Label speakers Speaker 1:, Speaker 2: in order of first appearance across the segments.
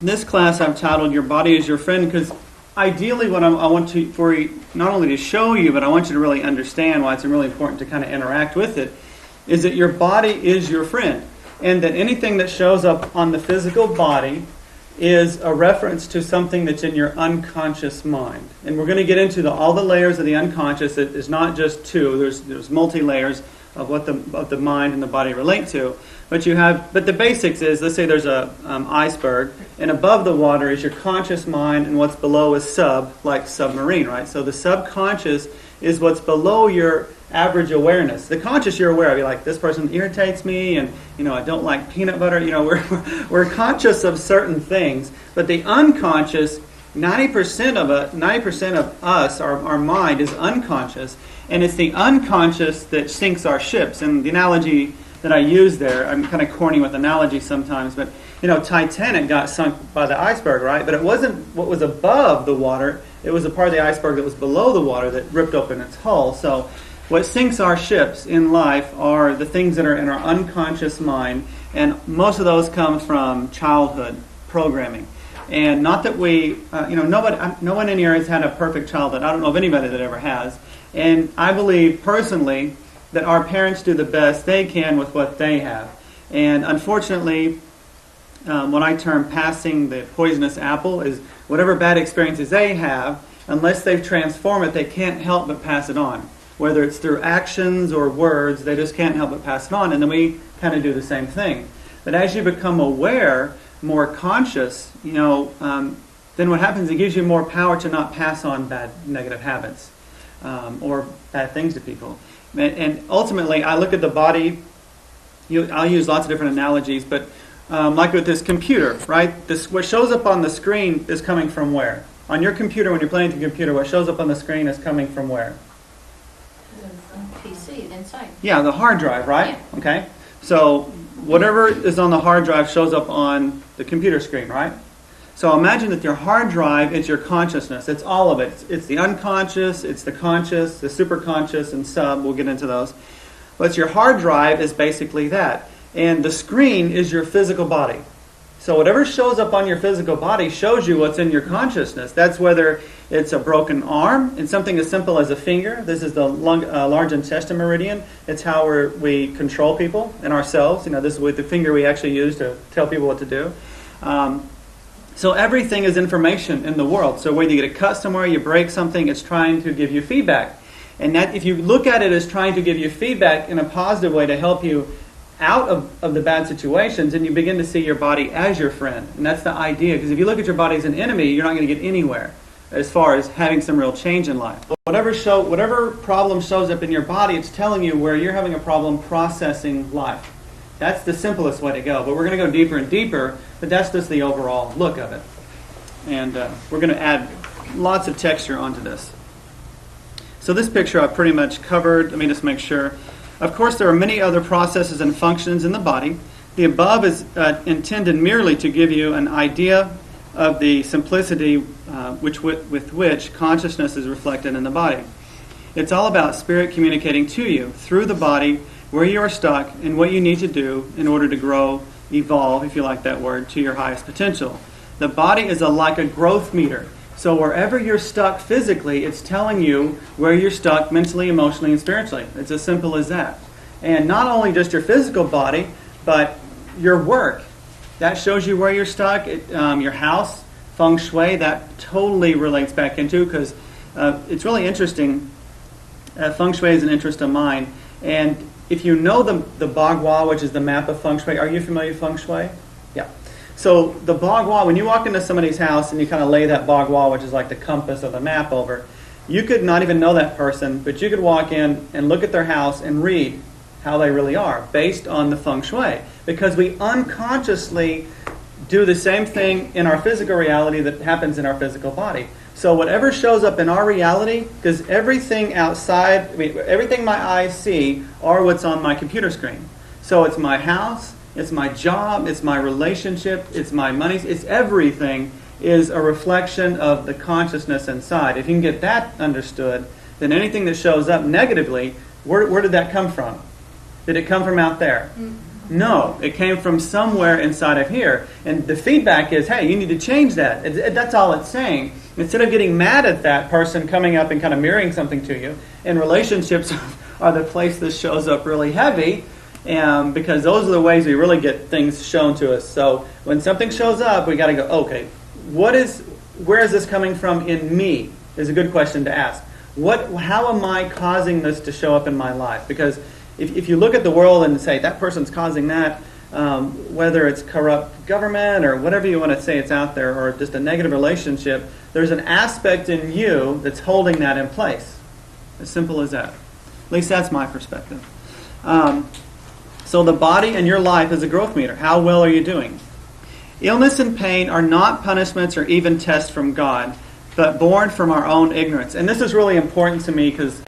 Speaker 1: This class I've titled "Your Body is Your Friend" because ideally what I want to, for you, not only to show you, but I want you to really understand why it's really important to kind of interact with it, is that your body is your friend. And that anything that shows up on the physical body is a reference to something that's in your unconscious mind. And we're going to get into all the layers of the unconscious. It is not just two. There's multi-layers of what the mind and the body relate to. But the basics is, let's say there's a iceberg, and above the water is your conscious mind, and what's below is like submarine, right? So the subconscious is what's below your average awareness. The conscious you're aware of. You're like, this person irritates me, and I don't like peanut butter. We're conscious of certain things, but the unconscious, 90% of us, our mind is unconscious, and it's the unconscious that sinks our ships. And the analogy that I use there, I'm kind of corny with analogies sometimes, but Titanic got sunk by the iceberg, right? But it wasn't what was above the water. It was a part of the iceberg that was below the water that ripped open its hull. So what sinks our ships in life are the things that are in our unconscious mind, and most of those come from childhood programming. And not that we, no one in here has had a perfect childhood. I don't know of anybody that ever has. And I believe personally that our parents do the best they can with what they have. And unfortunately, what I term passing the poisonous apple is whatever bad experiences they have, unless they've transformed it, they can't help but pass it on. Whether it's through actions or words, they just can't help but pass it on. And then we kind of do the same thing. But as you become aware, more conscious, then what happens, it gives you more power to not pass on bad, negative habits or bad things to people. And ultimately, I look at the body, I'll use lots of different analogies, but like with this computer, right? What shows up on the screen is coming from where? On your computer, when you're playing the computer, what shows up on the screen is coming from where?
Speaker 2: The PC, inside.
Speaker 1: Yeah, the hard drive, right?
Speaker 2: Yeah.
Speaker 1: Okay. So whatever is on the hard drive shows up on the computer screen, right? So imagine that your hard drive is your consciousness. It's all of it. It's the unconscious, it's the conscious, the superconscious, and sub. We'll get into those. But your hard drive is basically that. And the screen is your physical body. So whatever shows up on your physical body shows you what's in your consciousness. That's whether it's a broken arm, and something as simple as a finger. This is the large intestine meridian. It's how we control people and ourselves. This is with the finger we actually use to tell people what to do. So everything is information in the world. So whether you get a cut somewhere, you break something, it's trying to give you feedback. And that, if you look at it as trying to give you feedback in a positive way to help you out of the bad situations, and you begin to see your body as your friend. And that's the idea. Because if you look at your body as an enemy, you're not going to get anywhere as far as having some real change in life. Whatever problem shows up in your body, it's telling you where you're having a problem processing life. That's the simplest way to go. But we're going to go deeper and deeper, but that's just the overall look of it. And we're going to add lots of texture onto this. So this picture I've pretty much covered. Let me just make sure. Of course, there are many other processes and functions in the body. The above is intended merely to give you an idea of the simplicity with which consciousness is reflected in the body. It's all about spirit communicating to you through the body where you are stuck and what you need to do in order to grow, evolve, if you like that word, to your highest potential. The body is like a growth meter. So wherever you're stuck physically, it's telling you where you're stuck mentally, emotionally, and spiritually. It's as simple as that. And not only just your physical body, but your work. That shows you where you're stuck. Your house, feng shui, that totally relates back into, because it's really interesting. Feng shui is an interest of mine. And if you know the Bagua, which is the map of feng shui, are you familiar with feng shui? Yeah. So the Bagua, when you walk into somebody's house and you kind of lay that Bagua, which is like the compass or the map over, you could not even know that person, but you could walk in and look at their house and read how they really are based on the feng shui. Because we unconsciously do the same thing in our physical reality that happens in our physical body. So whatever shows up in our reality, because everything outside, everything my eyes see are what's on my computer screen. So it's my house, it's my job, it's my relationship, it's my money, it's everything is a reflection of the consciousness inside. If you can get that understood, then anything that shows up negatively, where did that come from? Did it come from out there? No, it came from somewhere inside of here. And the feedback is, hey, you need to change that. That's all it's saying. Instead of getting mad at that person coming up and kind of mirroring something to you, and relationships are the place this shows up really heavy, because those are the ways we really get things shown to us. So when something shows up, we got to go, okay, where is this coming from in me? Is a good question to ask. How am I causing this to show up in my life? Because if you look at the world and say that person's causing that, whether it's corrupt government or whatever you want to say it's out there, or just a negative relationship, there's an aspect in you that's holding that in place. As simple as that. At least that's my perspective. So the body and your life is a growth meter. How well are you doing? Illness and pain are not punishments or even tests from God, but born from our own ignorance. And this is really important to me because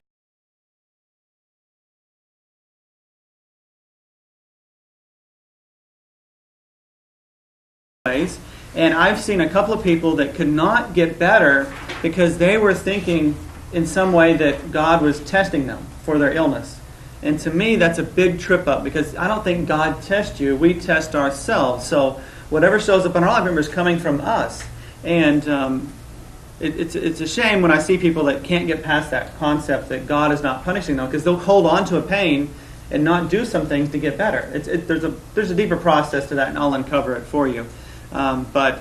Speaker 1: and I've seen a couple of people that could not get better because they were thinking in some way that God was testing them for their illness. And to me, that's a big trip up, because I don't think God tests you. We test ourselves. So whatever shows up in our life, remember, is coming from us. And it's a shame when I see people that can't get past that concept that God is not punishing them, because they'll hold on to a pain and not do some things to get better. There's a deeper process to that, and I'll uncover it for you. But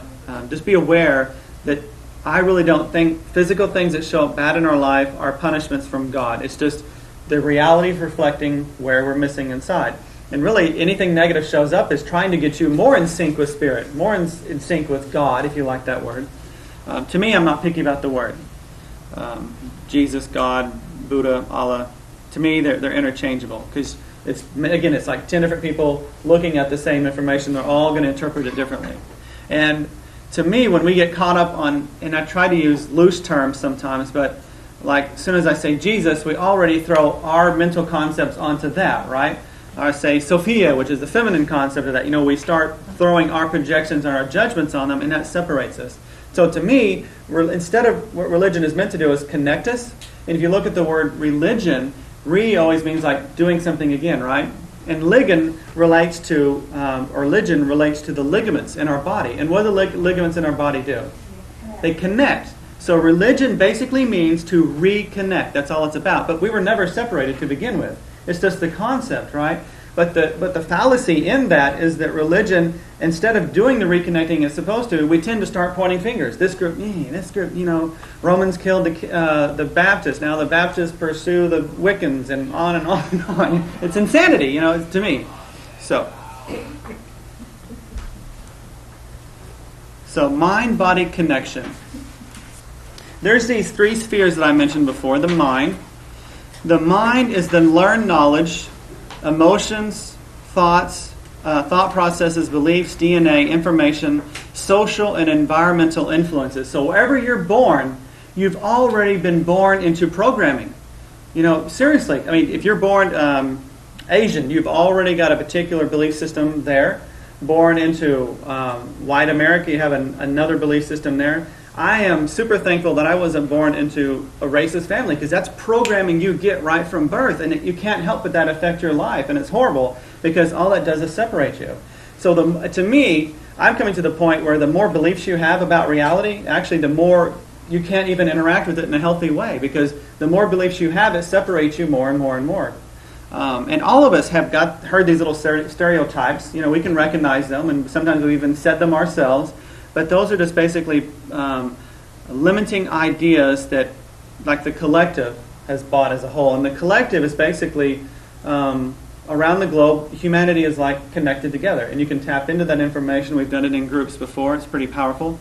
Speaker 1: just be aware that I really don't think physical things that show up bad in our life are punishments from God. It's just the reality of reflecting where we're missing inside. And really, anything negative shows up is trying to get you more in sync with Spirit, more in sync with God, if you like that word. To me, I'm not picky about the word. Jesus, God, Buddha, Allah. To me, they're interchangeable, because it's like 10 different people looking at the same information. They're all going to interpret it differently. And to me, when we get caught up on, and I try to use loose terms sometimes, but like as soon as I say Jesus, we already throw our mental concepts onto that, right? Or I say Sophia, which is the feminine concept of that. We start throwing our projections and our judgments on them, and that separates us. So to me, instead of what religion is meant to do is connect us. And if you look at the word religion, always means like doing something again, right? And religion relates to the ligaments in our body. And what do the ligaments in our body do? They connect. So religion basically means to reconnect. That's all it's about. But we were never separated to begin with. It's just the concept, right? But the fallacy in that is that religion, instead of doing the reconnecting it's supposed to, we tend to start pointing fingers. This group, Romans killed the Baptists. Now the Baptists pursue the Wiccans, and on and on and on. It's insanity, to me. So mind-body connection. There's these three spheres that I mentioned before. The mind. The mind is the learned knowledge, emotions, thoughts, thought processes, beliefs, DNA, information, social and environmental influences. So wherever you're born, you've already been born into programming. Seriously. I mean, if you're born Asian, you've already got a particular belief system there. Born into white America, you have another belief system there. I am super thankful that I wasn't born into a racist family, because that's programming you get right from birth, and you can't help but that affect your life, and it's horrible because all that does is separate you. So to me, I'm coming to the point where the more beliefs you have about reality, actually the more you can't even interact with it in a healthy way, because the more beliefs you have, it separates you more and more and more. And all of us have heard these little stereotypes. We can recognize them, and sometimes we even said them ourselves. But those are just basically limiting ideas that, like, the collective has bought as a whole. And the collective is basically, around the globe, humanity is like connected together. And you can tap into that information. We've done it in groups before. It's pretty powerful.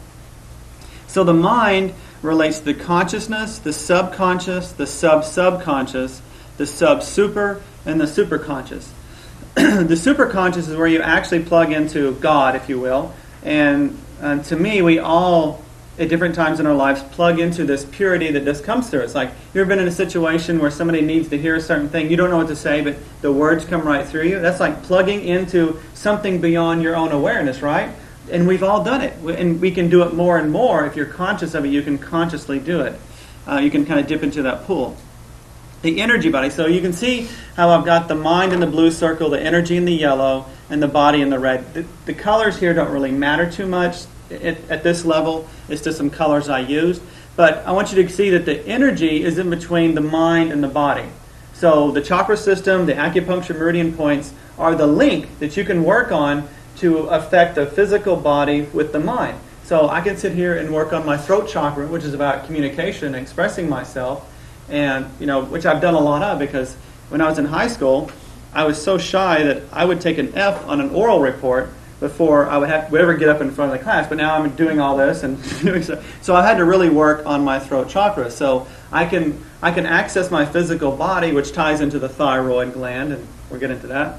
Speaker 1: So the mind relates to the consciousness, the subconscious, the sub-subconscious, the sub-super, and the superconscious. The superconscious is where you actually plug into God, if you will. And to me, we all, at different times in our lives, plug into this purity that just comes through. It's like, you ever been in a situation where somebody needs to hear a certain thing, you don't know what to say, but the words come right through you? That's like plugging into something beyond your own awareness, right? And we've all done it. And we can do it more and more. If you're conscious of it, you can consciously do it. You can kind of dip into that pool. The energy body. So you can see how I've got the mind in the blue circle, the energy in the yellow, and the body in the red. The colors here don't really matter too much at this level. It's just some colors I used. But I want you to see that the energy is in between the mind and the body. So the chakra system, the acupuncture meridian points are the link that you can work on to affect the physical body with the mind. So I can sit here and work on my throat chakra, which is about communication and expressing myself, and which I've done a lot of, because when I was in high school, I was so shy that I would take an F on an oral report before I would ever get up in front of the class. But now I'm doing all this and doing so I had to really work on my throat chakra. So I can access my physical body, which ties into the thyroid gland, and we'll get into that.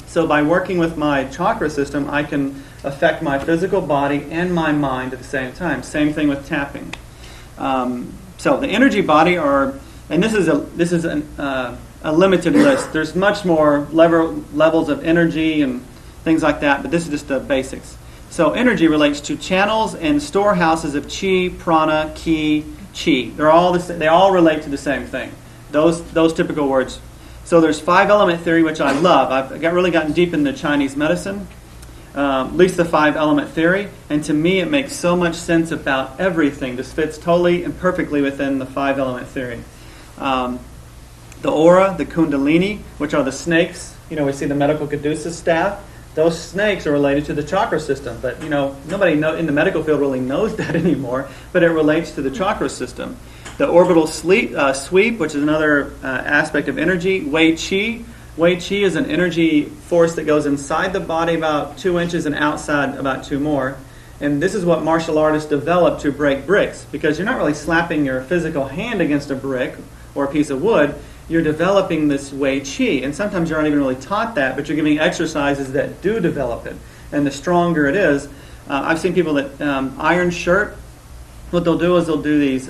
Speaker 1: So by working with my chakra system, I can affect my physical body and my mind at the same time. Same thing with tapping. So the energy body and this is a limited list. There's much more levels of energy and things like that, but this is just the basics. So energy relates to channels and storehouses of chi, prana, ki, chi. They all relate to the same thing. Those typical words. So there's 5-element theory, which I love. I've really gotten deep into Chinese medicine, at least the 5-element theory, and to me it makes so much sense about everything. This fits totally and perfectly within the 5-element theory. The aura, the kundalini, which are the snakes. We see the medical caduceus staff. Those snakes are related to the chakra system, but nobody in the medical field really knows that anymore, but it relates to the chakra system. The orbital sweep, which is another aspect of energy. Wei Qi. Wei Qi is an energy force that goes inside the body about 2 inches and outside about 2 more. And this is what martial artists develop to break bricks, because you're not really slapping your physical hand against a brick or a piece of wood. You're developing this Wei Qi. And sometimes you're not even really taught that, but you're giving exercises that do develop it. And the stronger it is, I've seen people that iron shirt. What they'll do is they'll do these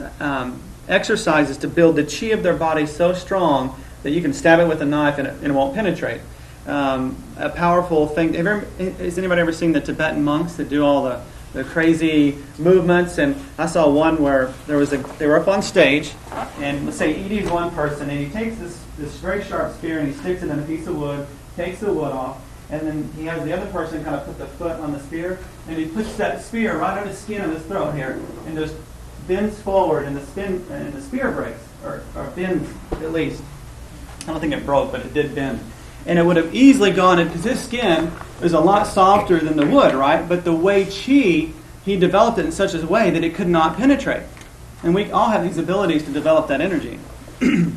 Speaker 1: exercises to build the chi of their body so strong that you can stab it with a knife and it won't penetrate. A powerful thing. Has anybody ever seen the Tibetan monks that do all the crazy movements? And I saw one where they were up on stage, and let's say Edie's one person, and he takes this very sharp spear and he sticks it in a piece of wood, takes the wood off, and then he has the other person kind of put the foot on the spear, and he puts that spear right on his skin of his throat here, and just bends forward, and the spear breaks, or bends at least. I don't think it broke, but it did bend. And it would have easily gone in, because his skin is a lot softer than the wood, right? But the Wei Qi, he developed it in such a way that it could not penetrate. And we all have these abilities to develop that energy. And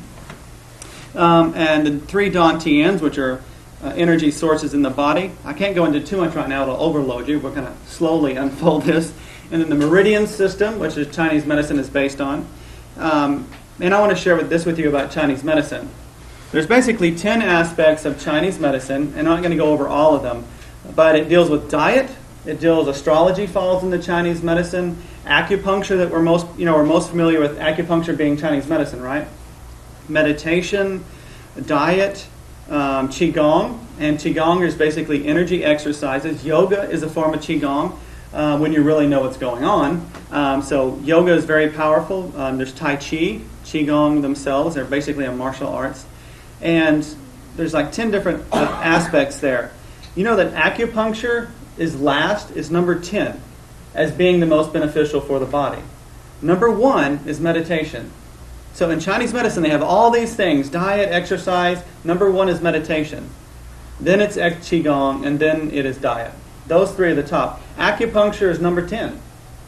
Speaker 1: the 3 dantians, which are energy sources in the body. I can't go into too much right now, it'll overload you. We're going to slowly unfold this. And then the meridian system, which is Chinese medicine is based on. And I want to share this with you about Chinese medicine. There's basically 10 aspects of Chinese medicine, and I'm not going to go over all of them, but it deals with diet, astrology falls into Chinese medicine, acupuncture, that we're most familiar with acupuncture being Chinese medicine, right? Meditation, diet, qigong, and qigong is basically energy exercises. Yoga is a form of qigong when you really know what's going on. So yoga is very powerful. There's tai chi, qigong themselves, they're basically a martial arts. And there's like 10 different aspects there. You know that acupuncture is number 10 as being the most beneficial for the body. Number 1 is meditation. So in Chinese medicine, they have all these things: diet, exercise. Number 1 is meditation. Then it's qigong, and then it is diet. Those 3 are the top. Acupuncture is number 10.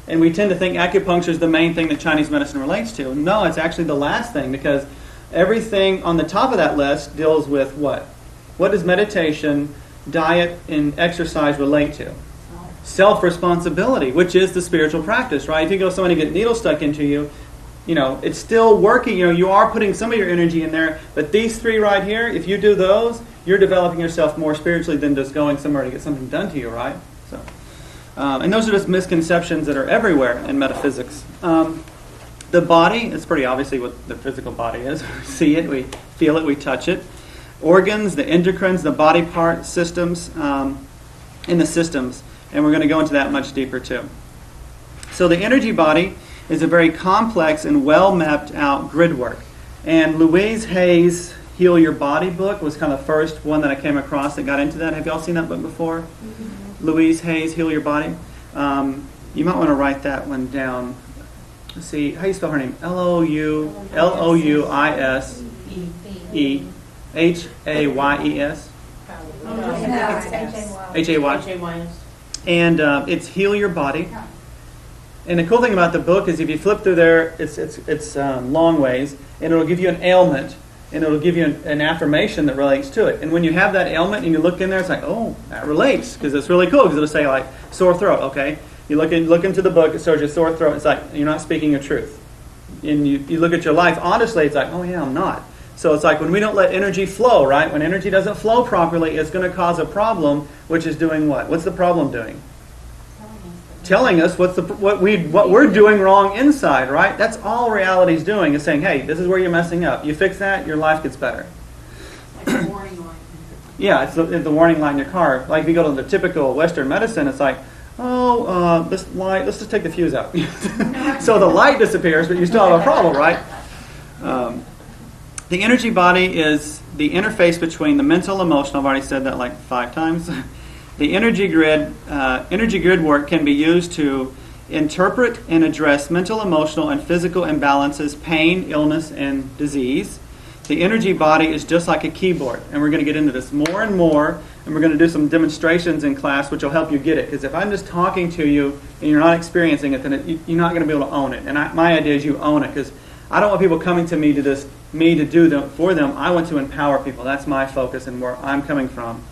Speaker 1: And we tend to think acupuncture is the main thing that Chinese medicine relates to. No, it's actually the last thing, because everything on the top of that list deals with what? What does meditation, diet, and exercise relate to? Self-responsibility, which is the spiritual practice, right? If you go somebody get needle stuck into you, it's still working. You are putting some of your energy in there, but these 3 right here, if you do those, you're developing yourself more spiritually than just going somewhere to get something done to you, right? So, and those are just misconceptions that are everywhere in metaphysics. The body, it's pretty obviously what the physical body is. We see it, we feel it, we touch it. Organs, the endocrines, the body part systems, and the systems. And we're going to go into that much deeper too. So the energy body is a very complex and well mapped out grid work. And Louise Hay's Heal Your Body book was kind of the first one that I came across that got into that. Have y'all seen that book before? Mm-hmm. Louise Hay's Heal Your Body. You might want to write that one down. Let's see, how do you spell her name? Louisehayes. Hayes. And it's Heal Your Body. And the cool thing about the book is if you flip through there, it's long ways, and it'll give you an ailment, and it'll give you an affirmation that relates to it. And when you have that ailment and you look in there, it's like, oh, that relates, because it's really cool, because it'll say like sore throat, okay? You look into the book, it shows you sore throat, it's like you're not speaking your truth. And you look at your life, honestly, it's like, oh yeah, I'm not. So it's like when we don't let energy flow, right? When energy doesn't flow properly, it's going to cause a problem, which is doing what? What's the problem doing? Telling us what we're doing wrong inside, right? That's all reality's doing, is saying, hey, this is where you're messing up. You fix that, your life gets better.
Speaker 2: Like a warning light.
Speaker 1: Yeah, it's the warning light in your car. Like if you go to the typical Western medicine, it's like, this light, let's just take the fuse out. So the light disappears, but you still have a problem, right? The energy body is the interface between the mental, emotional, I've already said that like 5 times. The energy grid work can be used to interpret and address mental, emotional, and physical imbalances, pain, illness, and disease. The energy body is just like a keyboard, and we're going to get into this more and more, and we're going to do some demonstrations in class which will help you get it, because if I'm just talking to you and you're not experiencing it, then you're not going to be able to own it. And my idea is you own it, because I don't want people coming to me to do them for them. I want to empower people. That's my focus and where I'm coming from.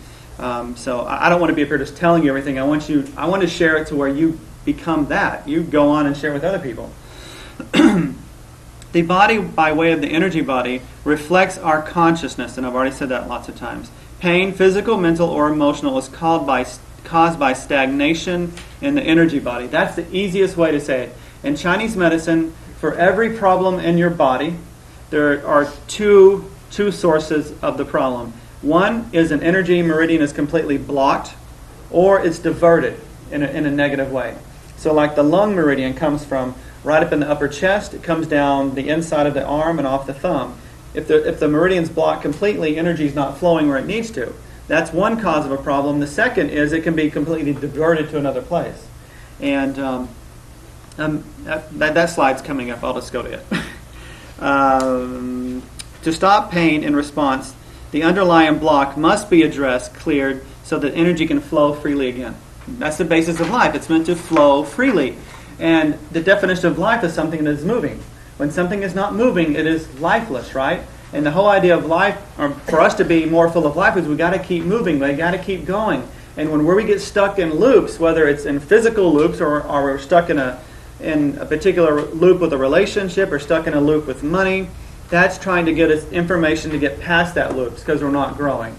Speaker 1: So I don't want to be up here just telling you everything. I want to share it to where you become that. You go on and share with other people. The body, by way of the energy body, reflects our consciousness, and I've already said that lots of times. Pain, physical, mental, or emotional, is caused by stagnation in the energy body. That's the easiest way to say it. In Chinese medicine, for every problem in your body, there are two sources of the problem. One is an energy meridian is completely blocked, or it's diverted in a negative way. So like the lung meridian comes from right up in the upper chest, it comes down the inside of the arm and off the thumb. If the meridian's blocked completely, energy is not flowing where it needs to. That's one cause of a problem. The second is it can be completely diverted to another place. And that slide's coming up. I'll just go to it. To stop pain in response, the underlying block must be addressed, cleared, so that energy can flow freely again. That's the basis of life. It's meant to flow freely. And the definition of life is something that is moving. When something is not moving, it is lifeless, right? And the whole idea of life, or for us to be more full of life, is we got to keep moving. We got to keep going. And where we get stuck in loops, whether it's in physical loops or we're stuck in a particular loop with a relationship or stuck in a loop with money, that's trying to get us information to get past that loop because we're not growing.